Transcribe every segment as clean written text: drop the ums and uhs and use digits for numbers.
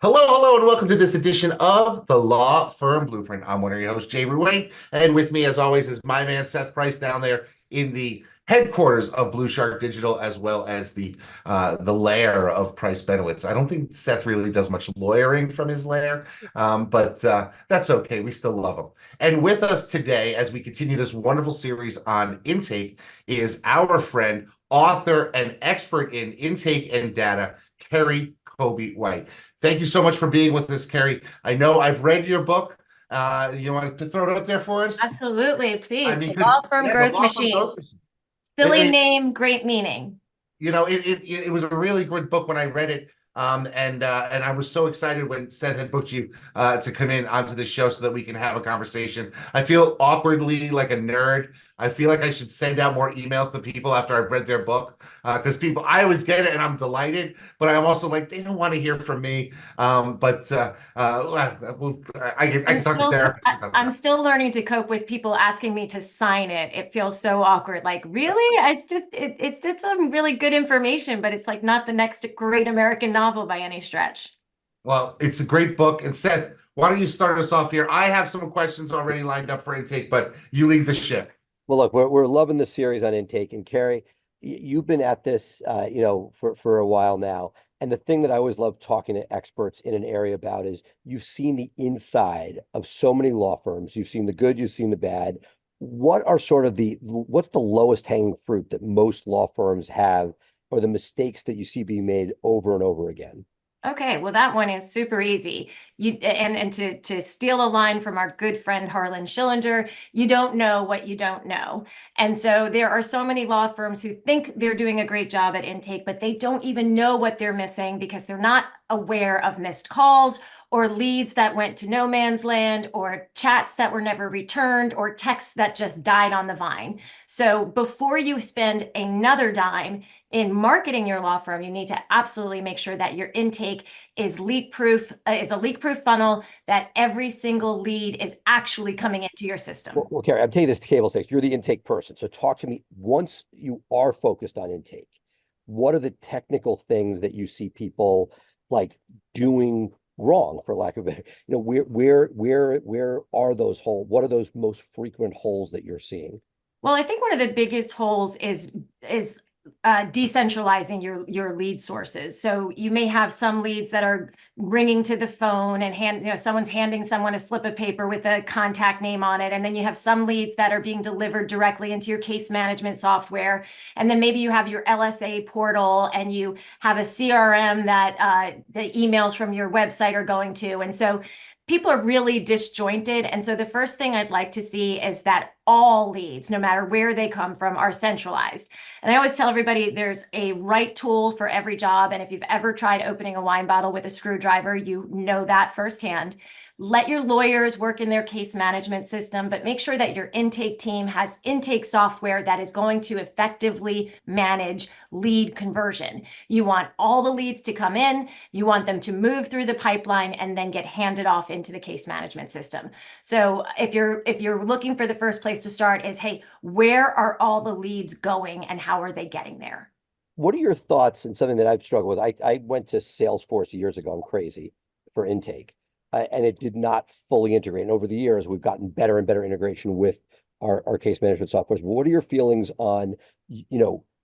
Hello, and welcome to this edition of the Law Firm Blueprint. I'm one of your hosts, Jay Ruane, and with me, as always, is my man Seth Price down there in the headquarters of Blue Shark Digital, as well as the lair of Price Benowitz. I don't think Seth really does much lawyering from his lair, but that's okay. We still love him. And with us today, as we continue this wonderful series on intake, is our friend, author, and expert in intake and data, Kerri Coby White. Thank you so much for being with us, Kerri. I know I've read your book. You want to throw it up there for us? Absolutely, I please. mean, The Law because Firm yeah, the Growth law firm Machine. growth machine. I Silly mean, name, great meaning. it was a really good book when I read it. And I was so excited when Seth had booked you to come in onto the show so that we can have a conversation. I feel awkwardly like a nerd. I feel like I should send out more emails to people after I've read their book because I always get it and I'm delighted, but I'm also like, they don't want to hear from me. Well, I I'm can talk to still therapists about I'm that. still learning to cope with people asking me to sign it. It feels so awkward. Like, really? It's just some really good information, but it's like not the next great American novel by any stretch. Well, it's a great book. And Seth, why don't you start us off here? I have some questions already lined up for intake, but you lead the ship. Well, look, we're loving the series on intake, and Kerri, you've been at this, for a while now. And the thing that I always love talking to experts in an area about is you've seen the inside of so many law firms. You've seen the good, you've seen the bad. What are sort of what's the lowest hanging fruit that most law firms have, or the mistakes that you see being made over and over again? Okay, well, that one is super easy. To steal a line from our good friend Harlan Schillinger, you don't know what you don't know. And so there are so many law firms who think they're doing a great job at intake, but they don't even know what they're missing because they're not aware of missed calls or leads that went to no man's land or chats that were never returned or texts that just died on the vine. So before you spend another dime in marketing your law firm, you need to absolutely make sure that your intake is leak proof, is a leak proof funnel, that every single lead is actually coming into your system. Well, Kerri, I'm taking this to table stakes. You're the intake person. So talk to me once you are focused on intake. What are the technical things that you see people like doing wrong, for lack of a, where are those holes? What are those most frequent holes that you're seeing? Well, I think one of the biggest holes is decentralizing your lead sources. So you may have some leads that are ringing to the phone and someone's handing someone a slip of paper with a contact name on it, and then you have some leads that are being delivered directly into your case management software, and then maybe you have your LSA portal and you have a CRM that the emails from your website are going to, and so people are really disjointed. And so the first thing I'd like to see is that all leads, no matter where they come from, are centralized. And I always tell everybody there's a right tool for every job. And if you've ever tried opening a wine bottle with a screwdriver, you know that firsthand. Let your lawyers work in their case management system, but make sure that your intake team has intake software that is going to effectively manage lead conversion. You want all the leads to come in, you want them to move through the pipeline and then get handed off into the case management system. So if you're looking for the first place to start is, hey, where are all the leads going and how are they getting there? What are your thoughts, and something that I've struggled with? I went to Salesforce years ago. I'm crazy for intake, and it did not fully integrate. And over the years, we've gotten better and better integration with our case management software. But what are your feelings on,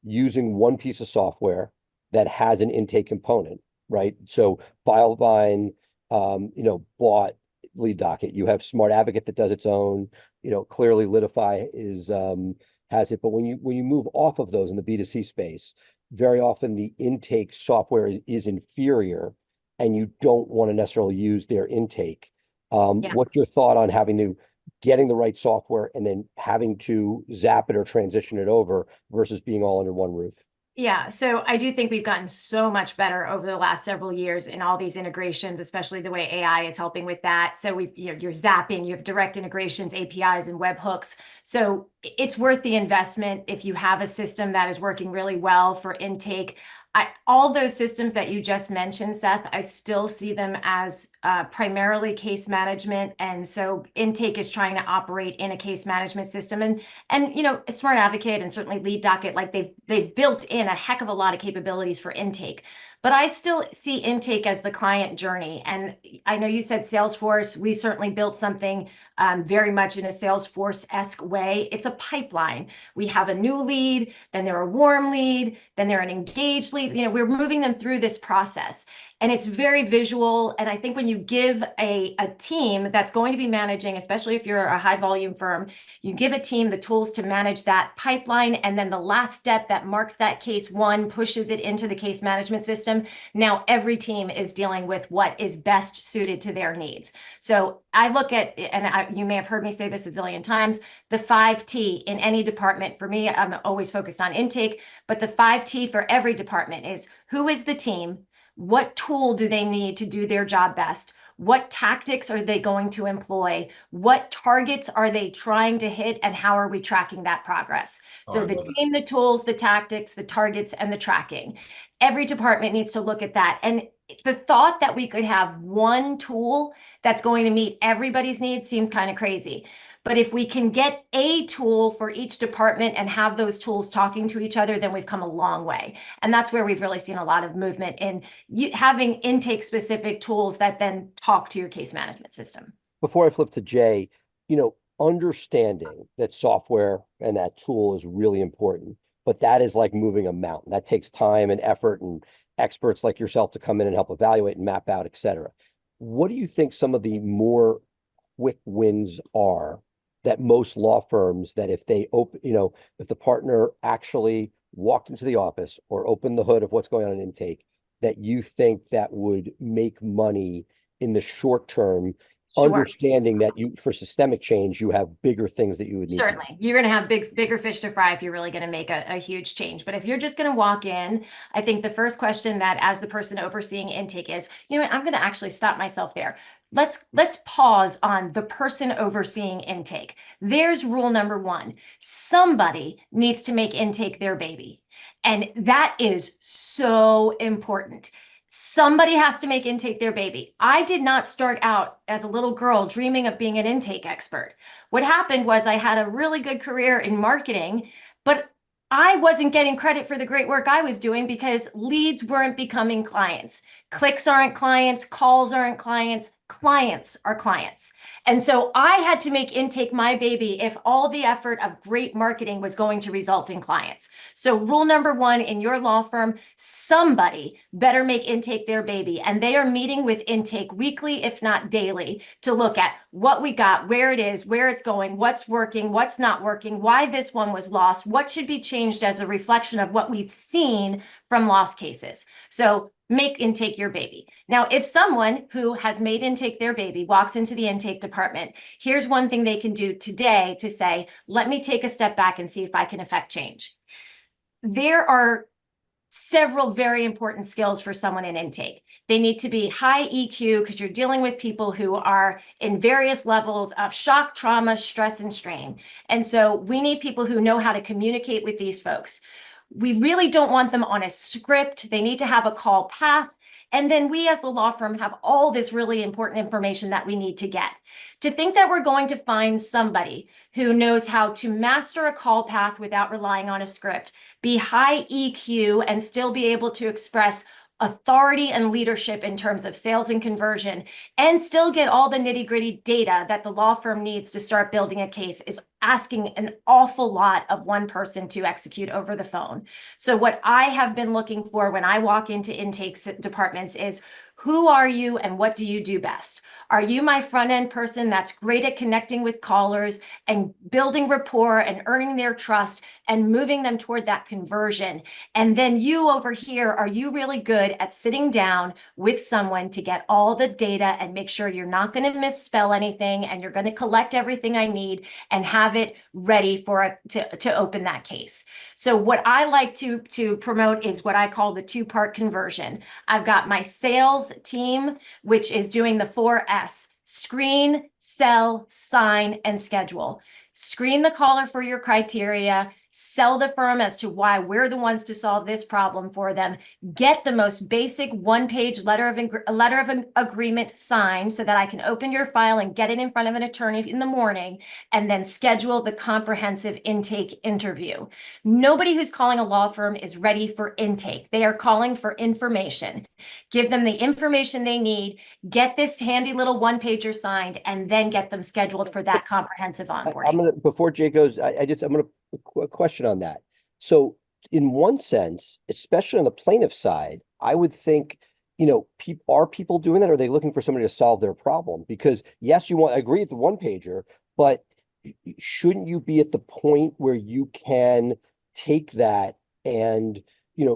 using one piece of software that has an intake component, right? So Filevine, bought Lead Docket. You have Smart Advocate that does its own. Clearly Litify has it. But when you move off of those in the B2C space, very often the intake software is inferior and you don't want to necessarily use their intake. Yeah. What's your thought on getting the right software and then having to zap it or transition it over versus being all under one roof? Yeah, so I do think we've gotten so much better over the last several years in all these integrations, especially the way AI is helping with that. So you're zapping, you have direct integrations, APIs, and webhooks. So it's worth the investment if you have a system that is working really well for intake. All those systems that you just mentioned, Seth, I still see them as primarily case management. And so intake is trying to operate in a case management system. And you know, Smart Advocate and certainly Lead Docket, like they've built in a heck of a lot of capabilities for intake. But I still see intake as the client journey. And I know you said Salesforce. We certainly built something very much in a Salesforce-esque way. It's a pipeline. We have a new lead, then they're a warm lead, then they're an engaged lead. You know, we're moving them through this process. And it's very visual. And I think when you give a team that's going to be managing, especially if you're a high volume firm, you give a team the tools to manage that pipeline. And then the last step that marks that case one, pushes it into the case management system. Now every team is dealing with what is best suited to their needs. So I look at, and you may have heard me say this a zillion times, the 5T in any department. For me, I'm always focused on intake, but the 5T for every department is: who is the team? What tool do they need to do their job best? What tactics are they going to employ? What targets are they trying to hit? And how are we tracking that progress? So the team, the tools, the tactics, the targets, and the tracking. Every department needs to look at that. And the thought that we could have one tool that's going to meet everybody's needs seems kind of crazy. But if we can get a tool for each department and have those tools talking to each other, then we've come a long way. And that's where we've really seen a lot of movement in having intake specific tools that then talk to your case management system. Before I flip to Jay, understanding that software and that tool is really important, but that is like moving a mountain. That takes time and effort and experts like yourself to come in and help evaluate and map out, et cetera. What do you think some of the more quick wins are that most law firms, that if they open, if the partner actually walked into the office or opened the hood of what's going on in intake, that you think that would make money in the short term, Sure. Understanding that for systemic change, you have bigger things that you would need Certainly. You're going to have bigger fish to fry if you're really going to make a huge change. But if you're just going to walk in, I think the first question that, as the person overseeing intake, is, you know what, I'm going to actually stop myself there. Let's pause on the person overseeing intake. There's rule number one. Somebody needs to make intake their baby. And that is so important. Somebody has to make intake their baby. I did not start out as a little girl dreaming of being an intake expert. What happened was I had a really good career in marketing, but I wasn't getting credit for the great work I was doing because leads weren't becoming clients. Clicks aren't clients, calls aren't clients, clients are clients. And so I had to make intake my baby if all the effort of great marketing was going to result in clients. So rule number one in your law firm, somebody better make intake their baby. And they are meeting with intake weekly, if not daily, to look at what we got, where it is, where it's going, what's working, what's not working, why this one was lost, what should be changed as a reflection of what we've seen from lost cases. So make intake your baby. Now, if someone who has made intake their baby walks into the intake department, here's one thing they can do today to say, let me take a step back and see if I can affect change. There are several very important skills for someone in intake. They need to be high EQ because you're dealing with people who are in various levels of shock, trauma, stress, and strain. And so we need people who know how to communicate with these folks. We really don't want them on a script. They need to have a call path. And then we as the law firm have all this really important information that we need to get. To think that we're going to find somebody who knows how to master a call path without relying on a script, be high EQ, and still be able to express authority and leadership in terms of sales and conversion, and still get all the nitty-gritty data that the law firm needs to start building a case, is asking an awful lot of one person to execute over the phone. So what I have been looking for when I walk into intake departments is, who are you and what do you do best? Are you my front end person that's great at connecting with callers and building rapport and earning their trust and moving them toward that conversion? And then you over here, are you really good at sitting down with someone to get all the data and make sure you're not going to misspell anything and you're going to collect everything I need and have it ready for to open that case? So what I like to promote is what I call the two-part conversion. I've got my sales team, which is doing the 4S: screen, sell, sign, and schedule. Screen the caller for your criteria, sell the firm as to why we're the ones to solve this problem for them, get the most basic one-page letter of agreement signed so that I can open your file and get it in front of an attorney in the morning, and then schedule the comprehensive intake interview. Nobody who's calling a law firm is ready for intake. They are calling for information. Give them the information they need, get this handy little one-pager signed, and then get them scheduled for that comprehensive I'm onboarding. gonna, before Jay goes, I'm gonna, a question on that. So in one sense, especially on the plaintiff side, I would think, are people doing that? Or are they looking for somebody to solve their problem? Because yes, I agree with the one pager, but shouldn't you be at the point where you can take that and,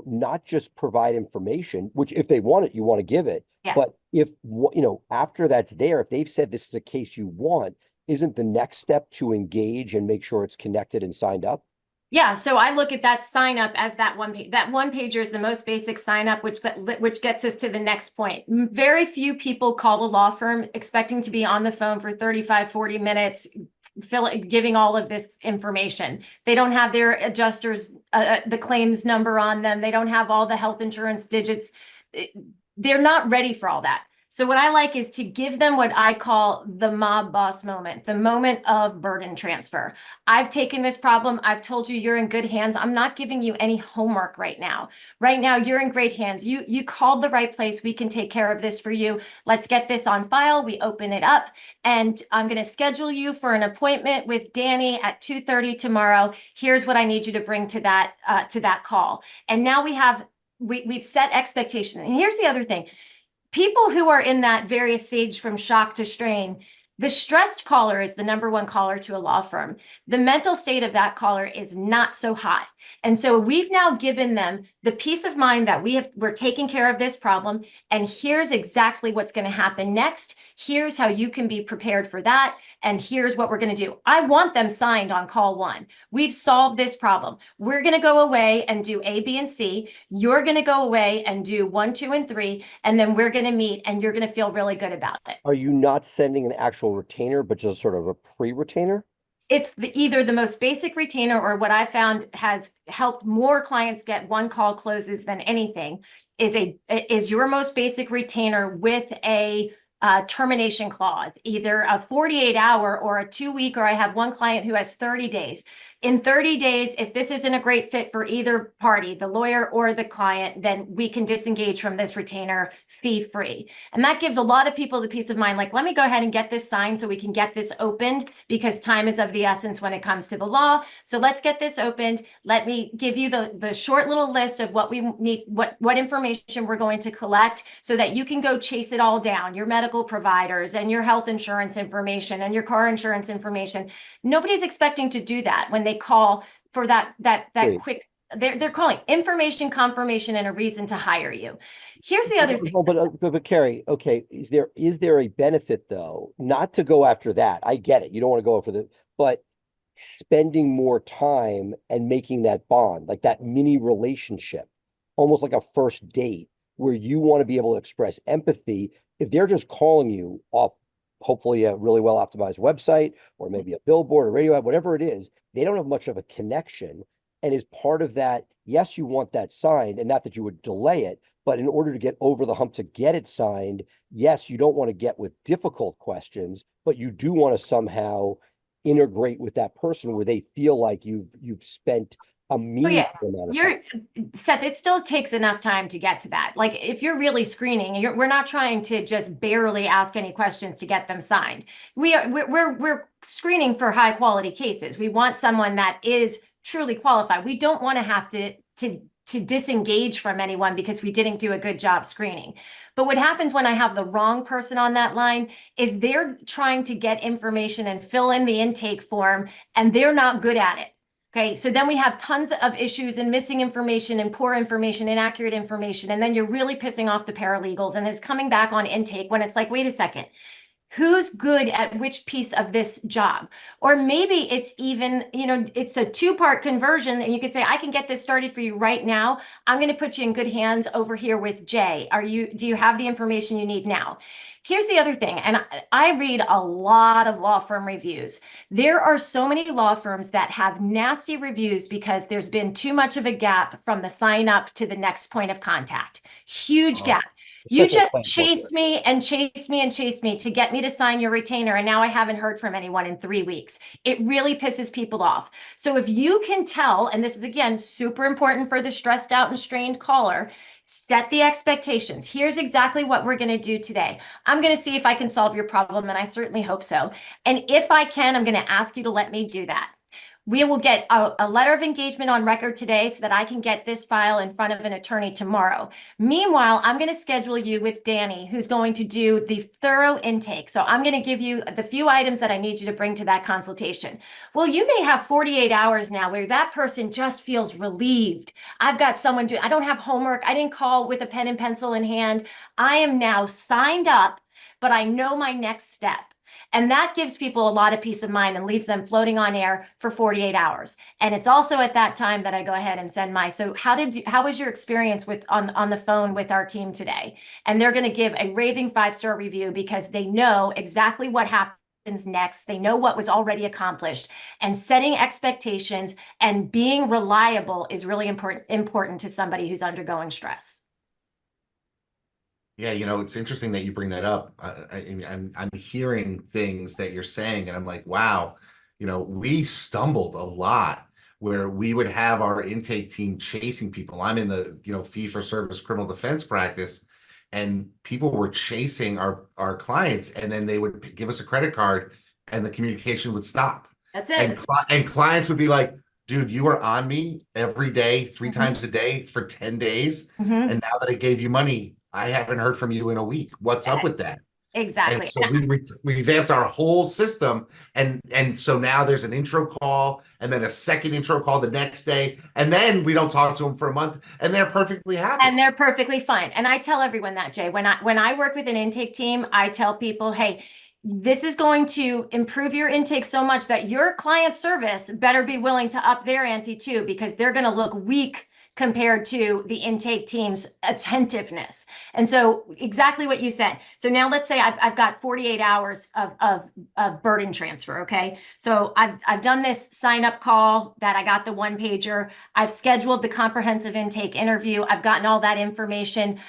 not just provide information, which if they want it, you want to give it. Yeah. But if, after that's there, if they've said this is a case you want, isn't the next step to engage and make sure it's connected and signed up? Yeah, so I look at that sign up as that one page. That one pager is the most basic sign up, which gets us to the next point. Very few people call a law firm expecting to be on the phone for 35, 40 minutes, giving all of this information. They don't have their adjusters, the claims number on them. They don't have all the health insurance digits. They're not ready for all that. So what I like is to give them what I call the mob boss moment, the moment of burden transfer. I've taken this problem. I've told you you're in good hands. I'm not giving you any homework right now. Right now, you're in great hands. You called the right place. We can take care of this for you. Let's get this on file. We open it up, and I'm going to schedule you for an appointment with Danny at 2:30 tomorrow. Here's what I need you to bring to that call. And now we've set expectations. And here's the other thing. People who are in that various stage from shock to strain, the stressed caller is the number one caller to a law firm. The mental state of that caller is not so hot. And so we've now given them the peace of mind that we're taking care of this problem. And here's exactly what's going to happen next. Here's how you can be prepared for that. And here's what we're going to do. I want them signed on call one. We've solved this problem. We're going to go away and do A, B, and C. You're going to go away and do 1, 2, and 3. And then we're going to meet and you're going to feel really good about it. Are you not sending an actual retainer, but just sort of a pre-retainer? It's either the most basic retainer, or what I found has helped more clients get one call closes than anything is your most basic retainer with a termination clause, either a 48-hour or a 2-week, or I have one client who has 30 days. In 30 days, if this isn't a great fit for either party, the lawyer or the client, then we can disengage from this retainer fee-free. And that gives a lot of people the peace of mind, like, let me go ahead and get this signed so we can get this opened, because time is of the essence when it comes to the law. So let's get this opened. Let me give you the short little list of what we need, what information we're going to collect, so that you can go chase it all down, your medical providers and your health insurance information and your car insurance information. Nobody's expecting to do that when they call for that Great. quick. They're calling information, confirmation, and a reason to hire you. Here's the other thing. But Kerri, okay, is there a benefit though, not to go after that? I get it. You don't want to go for but spending more time and making that bond, like that mini relationship, almost like a first date, where you want to be able to express empathy. If they're just calling you off, hopefully a really well optimized website, or maybe a billboard or radio ad, whatever it is, they don't have much of a connection. And as part of that, yes, you want that signed, and not that you would delay it, but in order to get over the hump to get it signed, yes, you don't want to get with difficult questions, but you do want to somehow integrate with that person where they feel like you've spent a meaningful amount of time. Seth, it still takes enough time to get to that. Like, if you're really screening, we're not trying to just barely ask any questions to get them signed. We're screening for high quality cases. We want someone that is truly qualified. We don't want to have to disengage from anyone because we didn't do a good job screening. But what happens when I have the wrong person on that line is they're trying to get information and fill in the intake form, and they're not good at it. Okay, so then we have tons of issues and missing information and poor information, inaccurate information, and then you're really pissing off the paralegals, and it's coming back on intake when it's like, wait a second, Who's good at which piece of this job? Or maybe it's even, it's a two-part conversion and you could say, I can get this started for you right now. I'm going to put you in good hands over here with Jay. Do you have the information you need now? Here's the other thing, and I read a lot of law firm reviews. There are so many law firms that have nasty reviews because there's been too much of a gap from the sign up to the next point of contact. Huge gap. You Especially just plan chased software. me and chased me and chased me to get me to sign your retainer, and now I haven't heard from anyone in 3 weeks. It really pisses people off. So if you can tell, and this is again super important for the stressed out and strained caller, set the expectations. Here's exactly what we're going to do today. I'm going to see if I can solve your problem, and I certainly hope so. And if I can, I'm going to ask you to let me do that. We will get a letter of engagement on record today so that I can get this file in front of an attorney tomorrow. Meanwhile, I'm going to schedule you with Danny, who's going to do the thorough intake. So I'm going to give you the few items that I need you to bring to that consultation. Well, you may have 48 hours now where that person just feels relieved. I've got someone I don't have homework. I didn't call with a pen and pencil in hand. I am now signed up, but I know my next step. And that gives people a lot of peace of mind and leaves them floating on air for 48 hours. And it's also at that time that I go ahead and send so how was your experience on the phone with our team today? And they're going to give a raving 5-star review because they know exactly what happens next. They know what was already accomplished, and setting expectations and being reliable is really important to somebody who's undergoing stress. Yeah, it's interesting that you bring that up. I'm hearing things that you're saying, and I'm like, wow, we stumbled a lot where we would have our intake team chasing people. I'm in the fee for service criminal defense practice, and people were chasing our clients, and then they would give us a credit card, and the communication would stop. That's And it. and clients would be like, dude, you were on me every day, 3 Mhm. times a day for 10 days. Mhm. And now that I gave you money, I haven't heard from you in a week. What's up with that? And Exactly. so we revamped our whole system, and so now there's an intro call, and then a second intro call the next day, and then we don't talk to them for a month, and they're perfectly happy. And they're perfectly fine. And I tell everyone that, Jay, when I work with an intake team, I tell people, hey, this is going to improve your intake so much that your client service better be willing to up their ante too, because they're going to look weak compared to the intake team's attentiveness. And so exactly what you said. So now let's say I've got 48 hours of burden transfer. Okay. So I've done this sign up call that I got the 1-pager. I've scheduled the comprehensive intake interview. I've gotten all that information.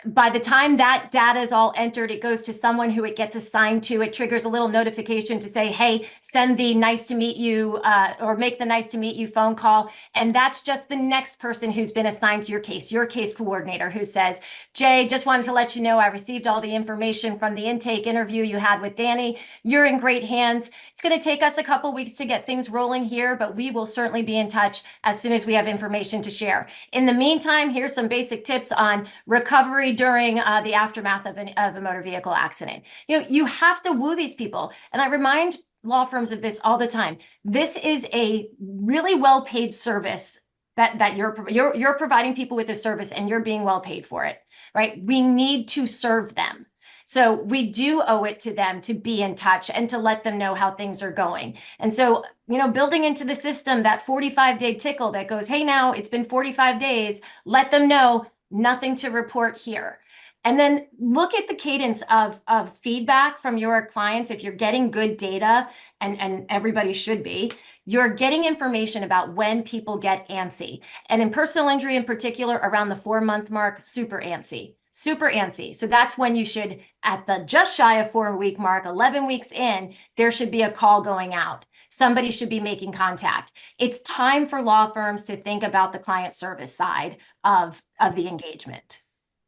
By the time that data is all entered, it goes to someone who it gets assigned to. It triggers a little notification to say, hey, send the nice to meet you or make the nice to meet you phone call. And that's just the next person who's been assigned to your case coordinator, who says, Jay, just wanted to let you know I received all the information from the intake interview you had with Danny. You're in great hands. It's going to take us a couple weeks to get things rolling here, but we will certainly be in touch as soon as we have information to share. In the meantime, here's some basic tips on recovery during the aftermath of a motor vehicle accident. You have to woo these people. And I remind law firms of this all the time. This is a really well-paid service that you're providing people with a service, and you're being well paid for it, right? We need to serve them. So we do owe it to them to be in touch and to let them know how things are going. And so, building into the system that 45-day tickle that goes, hey, now it's been 45 days, let them know nothing to report here. And then look at the cadence of feedback from your clients. If you're getting good data, and everybody should be, you're getting information about when people get antsy. And in personal injury in particular, around the 4-month mark, super antsy. Super antsy. So that's when you should, at the just shy of 4-week mark, 11 weeks in, there should be a call going out. Somebody should be making contact. It's time for law firms to think about the client service side of the engagement.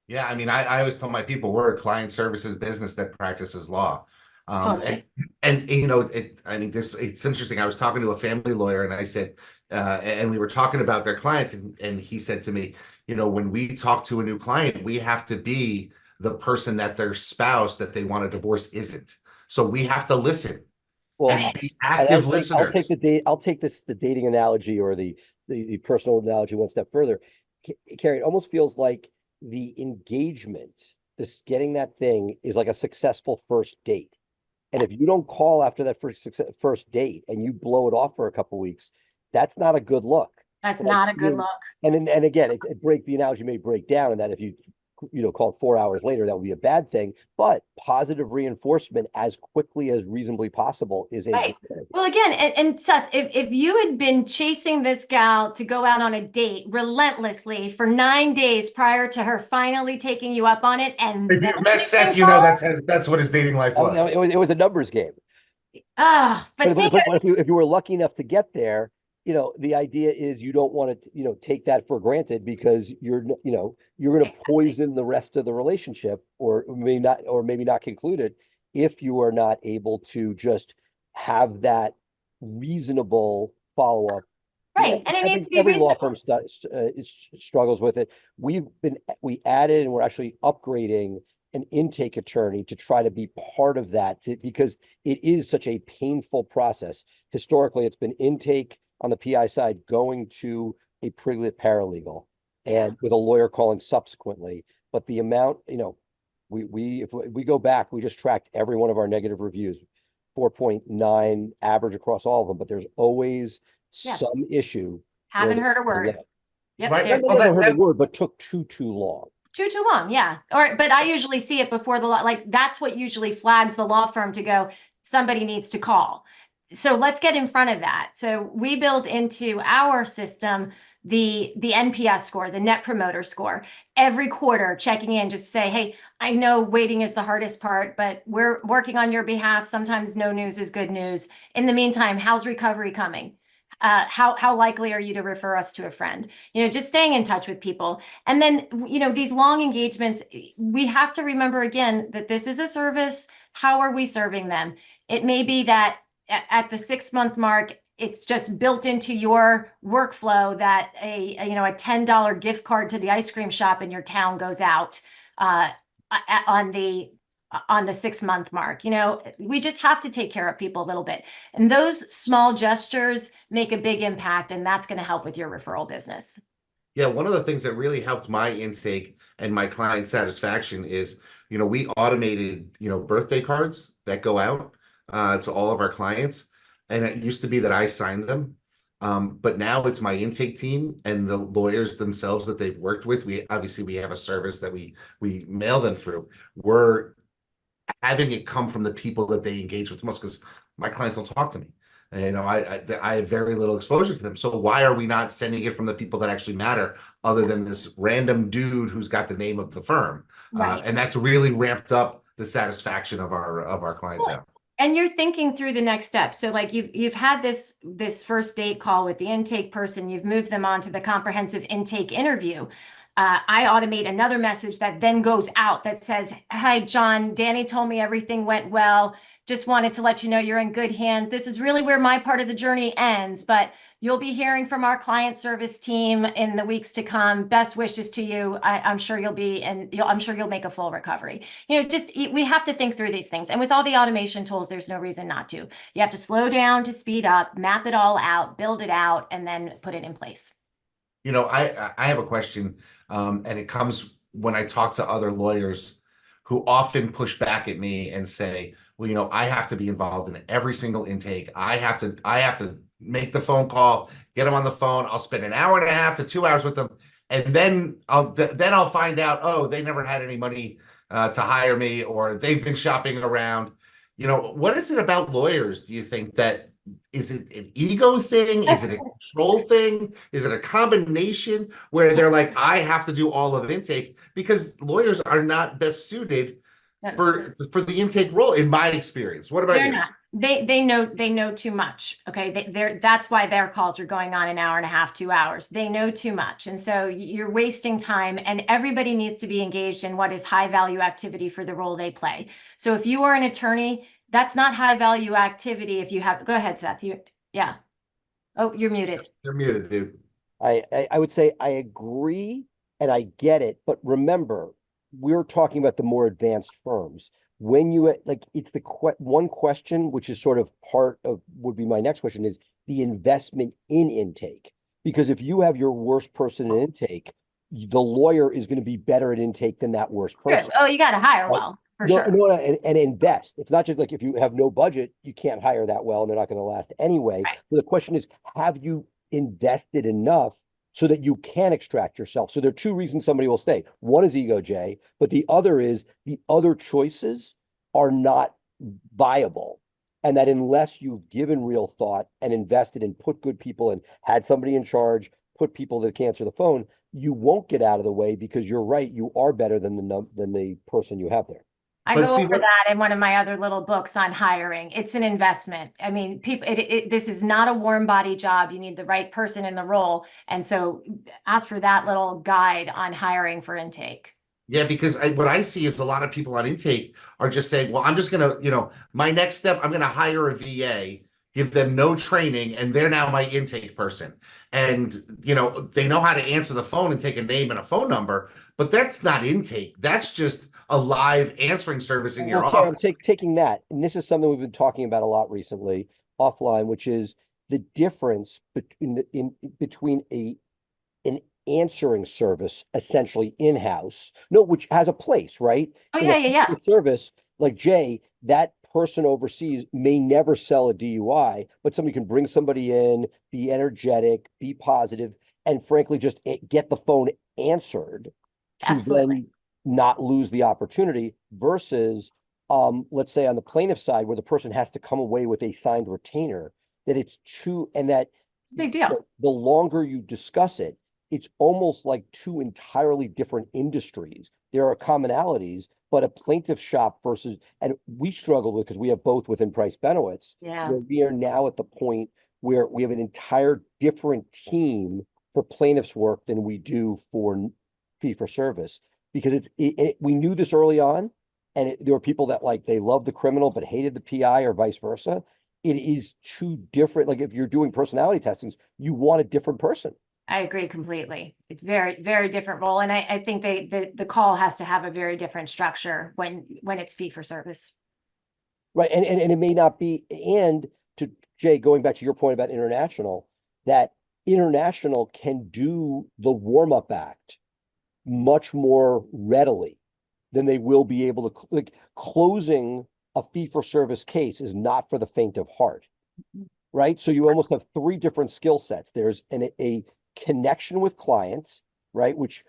Yeah, I mean, I always tell my people we're a client services business that practices law. Totally. And I mean, it's interesting. I was talking to a family lawyer, and I said, and we were talking about their clients, and he said to me, when we talk to a new client, we have to be the person that their spouse that they want a divorce isn't. So we have to listen Well, and be and active I'll take listeners. the dating analogy, or the personal analogy one step further. Kerri, it almost feels like the engagement, this getting that thing, is like a successful first date. And if you don't call after that first date and you blow it off for a couple weeks, that's not a good look. That's Like, not a good look. and again, the analogy may break down in that if you call it 4 hours later, that would be a bad thing. But positive reinforcement as quickly as reasonably possible is a Right. good thing. Well, again, and Seth, if you had been chasing this gal to go out on a date relentlessly for 9 days prior to her finally taking you up on it, and If then you met she Seth, didn't you know call, that's what his dating life was. It was a numbers game. but think But if you were lucky enough to get there, the idea is you don't want to, take that for granted because you're going to poison the rest of the relationship or maybe not conclude it if you are not able to just have that reasonable follow-up. right, and it I needs think to be every law reasonable. firm struggles with it. We added and we're actually upgrading an intake attorney to try to be part of that because it is such a painful process. Historically, it's been intake on the PI side going to a pre-lit paralegal and with a lawyer calling subsequently. But the amount, if we go back, we just tracked every one of our negative reviews, 4.9 average across all of them, but there's always Yeah. some issue. Haven't heard a word. Yep, Right. there- Never heard a word, but took too long. too long, yeah. But I usually see it before the law, like that's what usually flags the law firm to go, somebody needs to call. So let's get in front of that. So we build into our system the NPS score, the Net Promoter Score, every quarter checking in, just say, hey, I know waiting is the hardest part, but we're working on your behalf. Sometimes no news is good news. In the meantime, how's recovery coming? How likely are you to refer us to a friend? Just staying in touch with people. And then, these long engagements, we have to remember again that this is a service. How are we serving them? It may be that at the 6-month mark, it's just built into your workflow that a $10 gift card to the ice cream shop in your town goes out on the 6-month mark. We just have to take care of people a little bit. And those small gestures make a big impact, and that's going to help with your referral business. Yeah, one of the things that really helped my intake and my client satisfaction is, we automated, birthday cards that go out to all of our clients. And it used to be that I signed them. But now it's my intake team and the lawyers themselves that they've worked with. We have a service that we mail them through. We're having it come from the people that they engage with most because my clients don't talk to me. And, I had very little exposure to them. So why are we not sending it from the people that actually matter other than this random dude who's got the name of the firm? Right. And that's really ramped up the satisfaction of our clientele. And you're thinking through the next step. So like you've had this first date call with the intake person, you've moved them on to the comprehensive intake interview. I automate another message that then goes out that says, hi, John, Danny told me everything went well. Just wanted to let you know you're in good hands. This is really where my part of the journey ends, but you'll be hearing from our client service team in the weeks to come. Best wishes to you. I'm sure you'll make a full recovery. We have to think through these things. And with all the automation tools, there's no reason not to. You have to slow down to speed up, map it all out, build it out, and then put it in place. I have a question, and it comes when I talk to other lawyers who often push back at me and say, well, I have to be involved in every single intake. I have to make the phone call, get them on the phone. I'll spend an hour and a half to 2 hours with them. And then I'll find out, oh, they never had any money to hire me, or they've been shopping around. What is it about lawyers, do you think, that is it an ego thing? Is it a control thing? Is it a combination where they're like, I have to do all of intake? Because lawyers are not best suited for the intake role, in my experience. What about They're yours? not. They know too much. Okay. That's why their calls are going on an hour and a half, 2 hours. They know too much. And so you're wasting time, and everybody needs to be engaged in what is high value activity for the role they play. So if you are an attorney, that's not high value activity. Go ahead, Seth. Yeah. Oh, you're muted. You're muted, dude. I would say I agree and I get it, but remember, we're talking about the more advanced firms. When you it's the one question, which is sort of part of would be my next question, is the investment in intake. Because if you have your worst person in intake, the lawyer is going to be better at intake than that worst person. Oh, you got to hire Right? well. for No, sure. no, and invest. It's not just like if you have no budget, you can't hire that well and they're not going to last anyway. Right. So the question is, have you invested enough so that you can extract yourself? So there are two reasons somebody will stay. One is ego, Jay, but the other is the other choices are not viable. And that unless you've given real thought and invested and put good people and had somebody in charge, put people that can answer the phone, you won't get out of the way because you're right, you are better than the person you have there. I But go see over what that in one of my other little books on hiring. It's an investment. I mean, this is not a warm body job. You need the right person in the role. And so ask for that little guide on hiring for intake. Yeah, because what I see is a lot of people on intake are just saying, well, I'm just gonna, my next step, I'm gonna hire a VA, give them no training, and they're now my intake person. And they know how to answer the phone and take a name and a phone number, but that's not intake. That's just a live answering service in your Okay, I'm office. taking that, and this is something we've been talking about a lot recently offline, which is the difference between an answering service essentially in-house, no, which has a place, right? Oh, In yeah, a yeah, yeah. service like Jay, that person overseas may never sell a DUI, but somebody can bring somebody in, be energetic, be positive, and frankly, just get the phone answered to Absolutely. then not lose the opportunity versus let's say on the plaintiff side where the person has to come away with a signed retainer, that it's true and that It's a big deal. the longer you discuss it, it's almost like two entirely different industries. There are commonalities, but a plaintiff shop versus, and we struggle with because we have both within Price Benowitz, Yeah. where we are now at the point where we have an entire different team for plaintiff's work than we do for fee for service. Because we knew this early on, and there were people that like they loved the criminal but hated the PI or vice versa. It is two different. Like if you're doing personality testings, you want a different person. I agree completely. It's very, very different role. And I think the call has to have a very different structure when it's fee for service. Right. And it may not be, and to Jay, going back to your point about international, that international can do the warm-up act much more readily than they will be able to, like closing a fee for service case is not for the faint of heart. Right. So you almost have three different skill sets. There's a connection with clients, right, which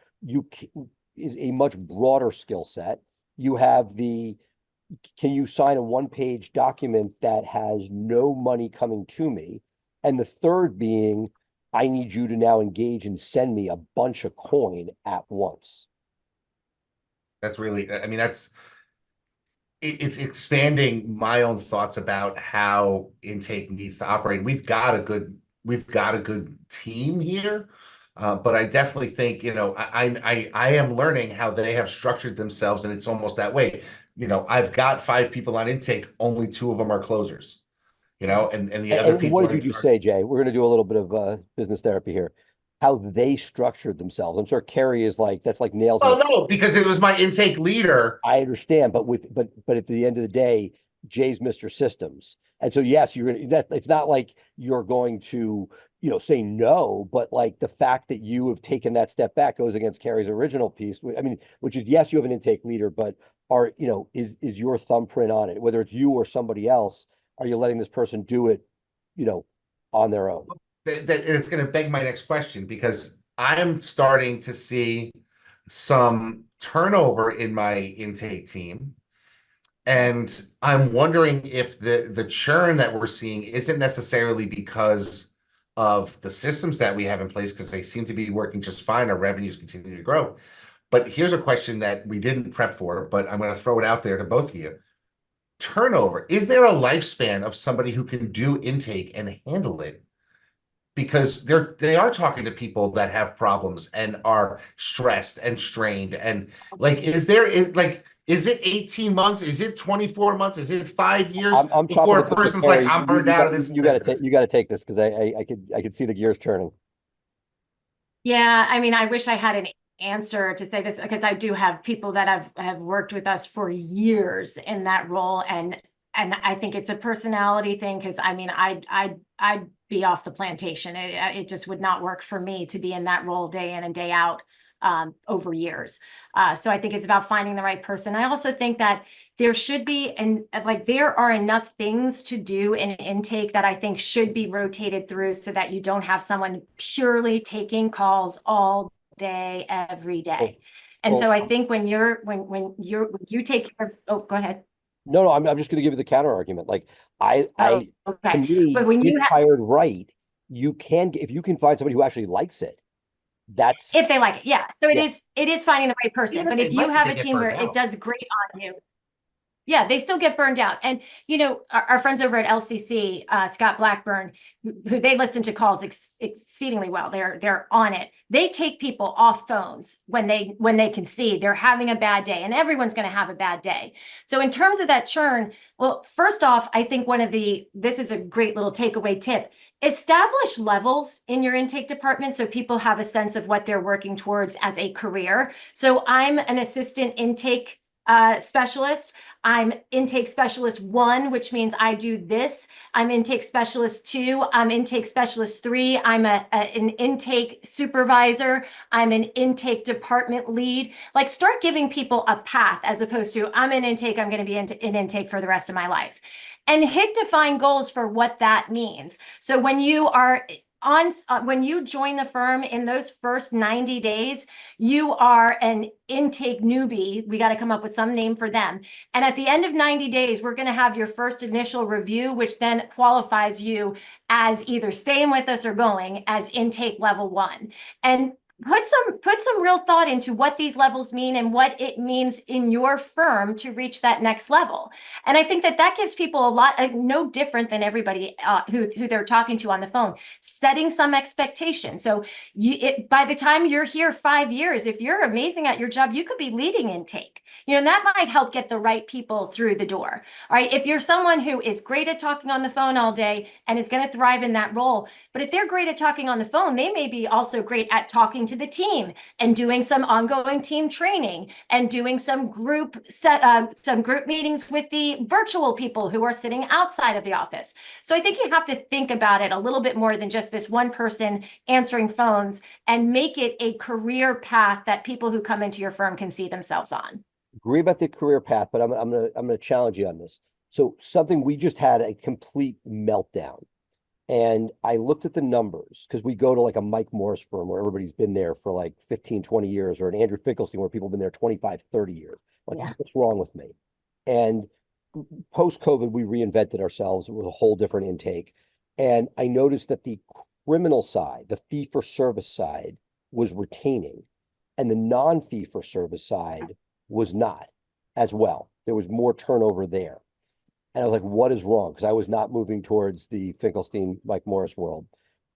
is a much broader skill set. You have can you sign a one-page document that has no money coming to me? And the third being, I need you to now engage and send me a bunch of coin at once. That's really, I mean, it's expanding my own thoughts about how intake needs to operate. We've got a good team here. But I definitely think, I am learning how they have structured themselves, and it's almost that way. I've got 5 people on intake, only 2 of them are closers, and the other And what people did you just say, Jay? We're going to do a little bit of business therapy here. How they structured themselves. I'm sure Kerri is like, that's like nails in well, a no, because it was my intake leader. I understand, but at the end of the day, Jay's Mr. Systems. And so yes, you're gonna that it's not like you're going to, say no, but like the fact that you have taken that step back goes against Kerri's original piece. I mean, which is yes, you have an intake leader, but is your thumbprint on it, whether it's you or somebody else, are you letting this person do it, you know, on their own? That it's going to beg my next question, because I'm starting to see some turnover in my intake team. And I'm wondering if the churn that we're seeing isn't necessarily because of the systems that we have in place, because they seem to be working just fine. Our revenues continue to grow. But here's a question that we didn't prep for, but I'm going to throw it out there to both of you. Turnover. Is there a lifespan of somebody who can do intake and handle it? Because they are talking to people that have problems and are stressed and strained, and like is it 18 months, is it 24 months, is it 5 years I'm chopping before it a up to person's like, Kerri. I'm burned out of this You got to take business? this because I could see the gears turning. Yeah, I mean, I wish I had an answer to say this because I do have people that have worked with us for years in that role, and I think it's a personality thing because I mean, I'd be off the plantation. It just would not work for me to be in that role day in and day out. over years. So I think it's about finding the right person. I also think that there should be, and like there are enough things to do in an intake that I think should be rotated through so that you don't have someone purely taking calls all day, every day. And Well, so I think when you take care of, oh, go ahead. no, I'm just going to give you the counter argument. Like I, Oh, to okay. me, But when if you have, hired right, you can, if you can find somebody who actually likes it, that's, if they like it, yeah. So yeah, it is finding the right person. Even if But they if you like it, have they a get team where burned it out. does great on you, yeah, they still get burned out. And, our friends over at LCC, Scott Blackburn, who they listen to calls exceedingly well. They're on it. They take people off phones when they can see they're having a bad day, and everyone's going to have a bad day. So in terms of that churn, well, first off, I think this is a great little takeaway tip. Establish levels in your intake department so people have a sense of what they're working towards as a career. So I'm an assistant intake specialist. I'm intake specialist 1, which means I do this. I'm intake specialist 2. I'm intake specialist 3. I'm an intake supervisor. I'm an intake department lead. Like, start giving people a path as opposed to I'm in intake, I'm going to be in intake for the rest of my life. And hit define goals for what that means. So when you are when you join the firm in those first 90 days, you are an intake newbie. We got to come up with some name for them. And at the end of 90 days, we're going to have your first initial review, which then qualifies you as either staying with us or going as intake level 1. And put some real thought into what these levels mean and what it means in your firm to reach that next level. And I think that gives people a lot, no different than everybody who they're talking to on the phone, setting some expectation. So by the time you're here 5 years, if you're amazing at your job, you could be leading intake. And that might help get the right people through the door. All right. If you're someone who is great at talking on the phone all day and is going to thrive in that role, but if they're great at talking on the phone, they may be also great at talking to the team and doing some ongoing team training and doing some group meetings with the virtual people who are sitting outside of the office. So I think you have to think about it a little bit more than just this one person answering phones, and make it a career path that people who come into your firm can see themselves on. agree about the career path, but I'm gonna challenge you on this. So something we just had a complete meltdown. And I looked at the numbers because we go to like a Mike Morris firm where everybody's been there for like 15, 20 years, or an Andrew Finkelstein where people have been there 25, 30 years. Like, Yeah. what's wrong with me? And post-COVID, we reinvented ourselves. It was a whole different intake. And I noticed that the criminal side, the fee for service side, was retaining, and the non-fee for service side was not as well. There was more turnover there. And I was like, what is wrong? Because I was not moving towards the Finkelstein, Mike Morris world.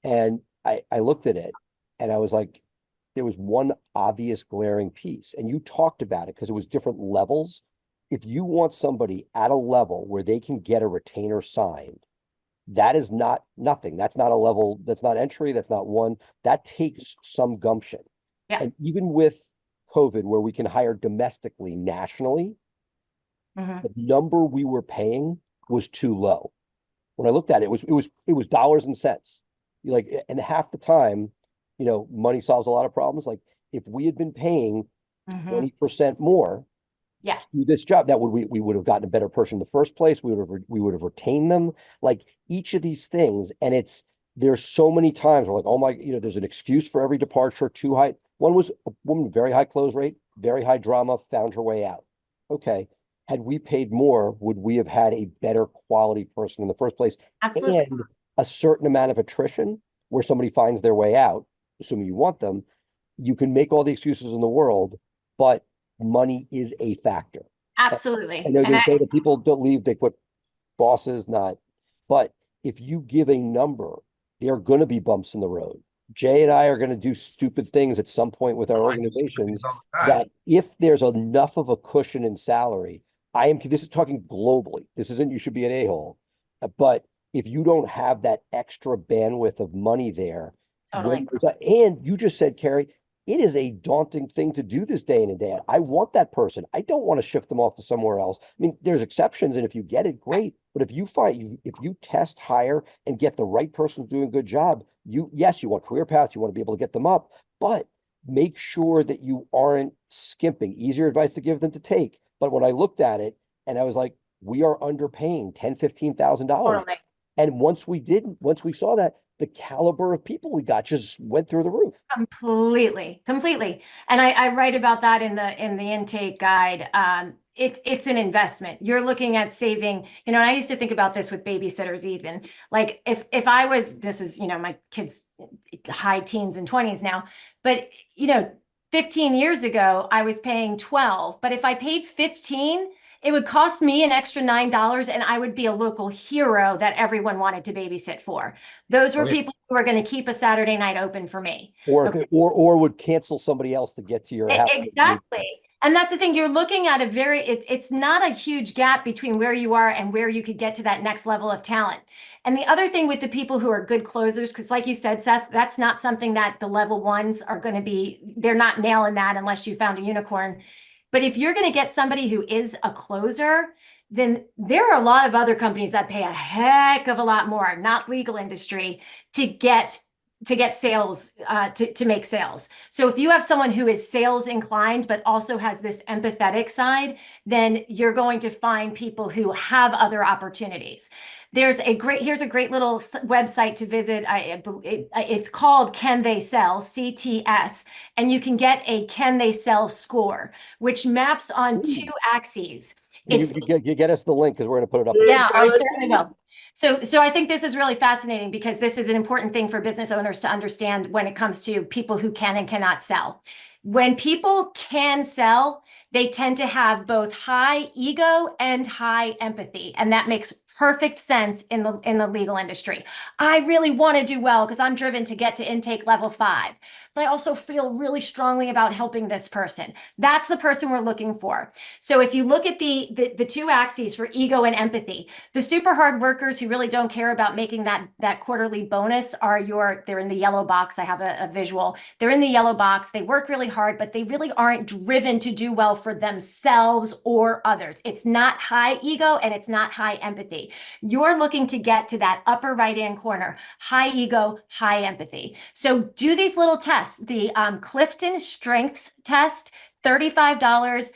And I looked at it and I was like, there was one obvious glaring piece. And you talked about it because it was different levels. If you want somebody at a level where they can get a retainer signed, that is not nothing. That's not a level, that's not entry, that's not one. That takes some gumption. Yeah. And even with COVID, where we can hire domestically, nationally, Mhm. the number we were paying was too low. When I looked at it, it was dollars and cents. Like, and half the time, money solves a lot of problems. Like, if we had been paying Mhm. 20% more Yeah. to do this job, we would have gotten a better person in the first place. We would have retained them. Like, each of these things, and there's so many times we're like, oh my, there's an excuse for every departure, too high. One was a woman, very high close rate, very high drama, found her way out. Okay. Had we paid more, would we have had a better quality person in the first place? Absolutely. And a certain amount of attrition where somebody finds their way out, assuming you want them, you can make all the excuses in the world, but money is a factor. Absolutely. And And they say that people don't leave, they put bosses, not. But if you give a number, there are going to be bumps in the road. Jay and I are going to do stupid things at some point with our Oh, I do stupid organizations things all the time. that if there's enough of a cushion in salary, this is talking globally. This isn't, you should be an a-hole. But if you don't have that extra bandwidth of money there, totally. and you just said, Kerri, it is a daunting thing to do this day in and day out. I want that person. I don't want to shift them off to somewhere else. I mean, there's exceptions, and if you get it, great. But if you test, hire, and get the right person doing a good job, yes, you want career paths, you want to be able to get them up, but make sure that you aren't skimping. Easier advice to give than to take. But when I looked at it and I was like, we are underpaying $10,000, $15,000. Totally. And once we saw that, the caliber of people we got just went through the roof. Completely, completely. And I write about that in the intake guide. It's an investment. You're looking at saving, and I used to think about this with babysitters even. Like if I was, this is, my kids high teens and 20s now, but 15 years ago, I was paying 12, but if I paid 15, it would cost me an extra $9 and I would be a local hero that everyone wanted to babysit for. Those were Oh, yeah. people who were going to keep a Saturday night open for me. Or Okay. or would cancel somebody else to get to your house. Exactly. And that's the thing, you're looking at it's not a huge gap between where you are and where you could get to that next level of talent. And the other thing with the people who are good closers, because like you said, Seth, that's not something that the level ones are going to be, they're not nailing that unless you found a unicorn. But if you're going to get somebody who is a closer, then there are a lot of other companies that pay a heck of a lot more, not legal industry, to get sales, to make sales. So if you have someone who is sales inclined, but also has this empathetic side, then you're going to find people who have other opportunities. Here's a great little website to visit. It's called Can They Sell, CTS, and you can get a Can They Sell score, which maps on two axes. You get us the link because we're going to put it up. Yeah, I certainly will. So I think this is really fascinating because this is an important thing for business owners to understand when it comes to people who can and cannot sell. When people can sell, they tend to have both high ego and high empathy, and that makes perfect sense in the legal industry. I really want to do well because I'm driven to get to intake level 5, but I also feel really strongly about helping this person. That's the person we're looking for. So if you look at the two axes for ego and empathy, the super hard workers who really don't care about making that quarterly bonus they're in the yellow box. I have a visual. They're in the yellow box. They work really hard, but they really aren't driven to do well for themselves or others. It's not high ego and it's not high empathy. You're looking to get to that upper right-hand corner, high ego, high empathy. So do these little tests, the Clifton Strengths Test, $35.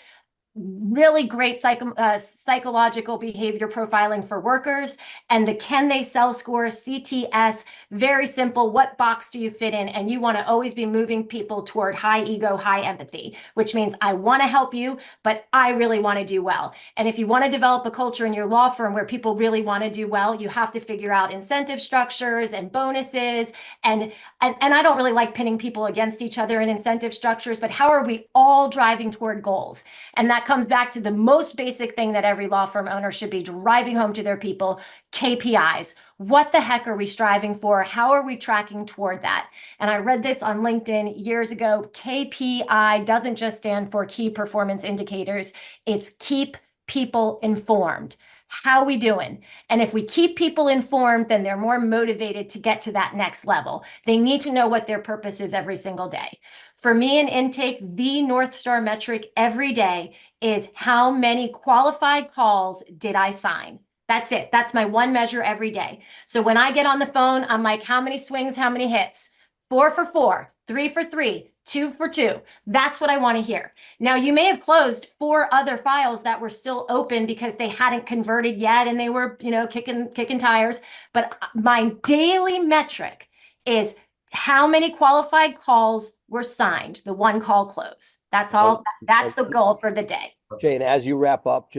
Really great psychological behavior profiling for workers, and the Can They Sell score, CTS, very simple. What box do you fit in? And you want to always be moving people toward high ego, high empathy, which means I want to help you, but I really want to do well. And if you want to develop a culture in your law firm where people really want to do well, you have to figure out incentive structures and bonuses. And I don't really like pinning people against each other in incentive structures, but how are we all driving toward goals? And that comes back to the most basic thing that every law firm owner should be driving home to their people, KPIs. What the heck are we striving for? How are we tracking toward that? And I read this on LinkedIn years ago. KPI doesn't just stand for key performance indicators. It's keep people informed. How are we doing? And if we keep people informed, then they're more motivated to get to that next level. They need to know what their purpose is every single day. For me in intake, the North Star metric every day is how many qualified calls did I sign? That's it. That's my one measure every day. So when I get on the phone, I'm like, how many swings, how many hits? 4 for 4, 3 for 3, 2 for 2. That's what I want to hear. Now, you may have closed 4 other files that were still open because they hadn't converted yet and they were, kicking tires. But my daily metric is how many qualified calls were signed, the one call close. That's all. That's the goal for the day. Jay, and as you wrap up,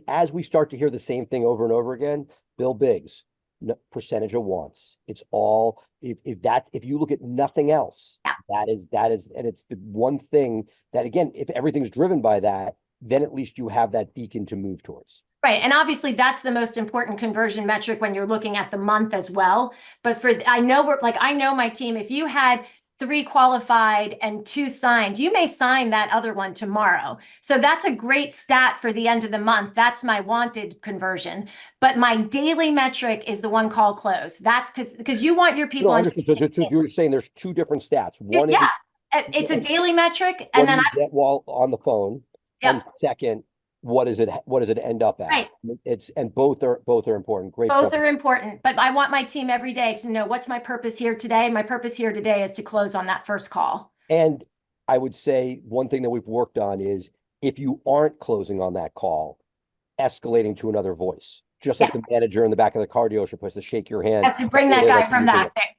as we start to hear the same thing over and over again, Bill Biggs, percentage of wants. It's all, if you look at nothing else, Yeah. that is, and it's the one thing that, again, if everything's driven by that, then at least you have that beacon to move towards. Right. And obviously that's the most important conversion metric when you're looking at the month as well. But I know my team, if you had 3 qualified and 2 signed, you may sign that other one tomorrow. So that's a great stat for the end of the month. That's my wanted conversion. But my daily metric is the one call close. That's because you want your people. No, I understand. So you're saying there's 2 different stats. One is it's a daily metric, and then I get while on the phone. Yep. And second, what does it end up at? Right. And both are important. Great. Both are important, but I want my team every day to know what's my purpose here today. My purpose here today is to close on that first call. And I would say one thing that we've worked on is if you aren't closing on that call, escalating to another voice, just like Yeah. the manager in the back of the car dealership has to shake your hand. Have to bring that guy from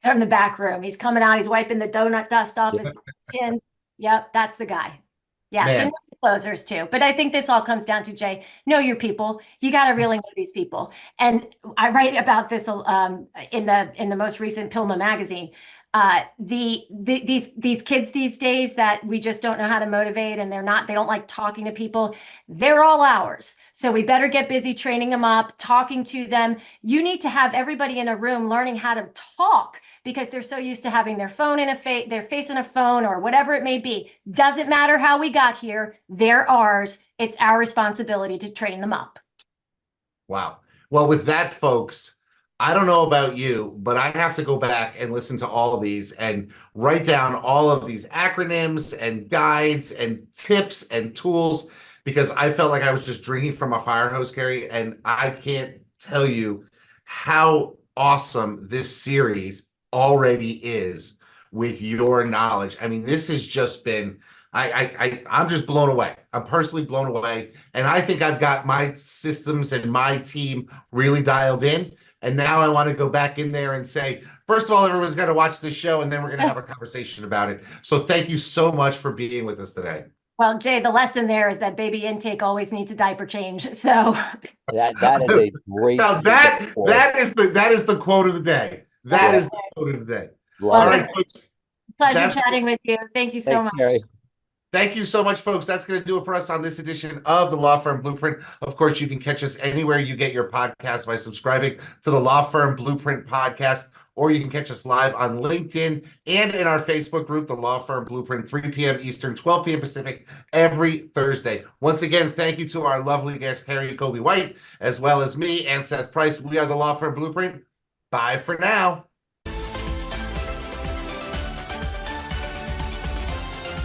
from the back room. He's coming out, he's wiping the donut dust off his chin. Yep, that's the guy. Yeah, so Man. know your closers too. But I think this all comes down to, Jay, know your people. You got to really know these people. And I write about this in the most recent Pilma magazine. These kids these days that we just don't know how to motivate, and they don't like talking to people. They're all ours. So we better get busy training them up, talking to them. You need to have everybody in a room learning how to talk, because they're so used to having their phone in their face in a phone or whatever it may be. Doesn't matter how we got here. They're ours. It's our responsibility to train them up. Wow. Well, with that, folks, I don't know about you, but I have to go back and listen to all of these and write down all of these acronyms and guides and tips and tools, because I felt like I was just drinking from a fire hose, Kerri, and I can't tell you how awesome this series already is with your knowledge. I mean, this has just been I'm just blown away. I'm personally blown away. And I think I've got my systems and my team really dialed in. And now I want to go back in there and say, first of all, everyone's got to watch this show, and then we're going to have a conversation about it. So thank you so much for being with us today. Well, Jay, the lesson there is that baby intake always needs a diaper change. So that is a great. Now that is the quote of the day. That is the quote of the day. Love All it. right, folks. Pleasure chatting with you. Thank you so Thanks, much. Kerri. Thank you so much, folks. That's going to do it for us on this edition of the Law Firm Blueprint. Of course, you can catch us anywhere you get your podcast by subscribing to the Law Firm Blueprint podcast, or you can catch us live on LinkedIn and in our Facebook group, the Law Firm Blueprint, 3 p.m. Eastern, 12 p.m. Pacific, every Thursday. Once again, thank you to our lovely guest, Kerri Coby White, as well as me and Seth Price. We are the Law Firm Blueprint. Bye for now.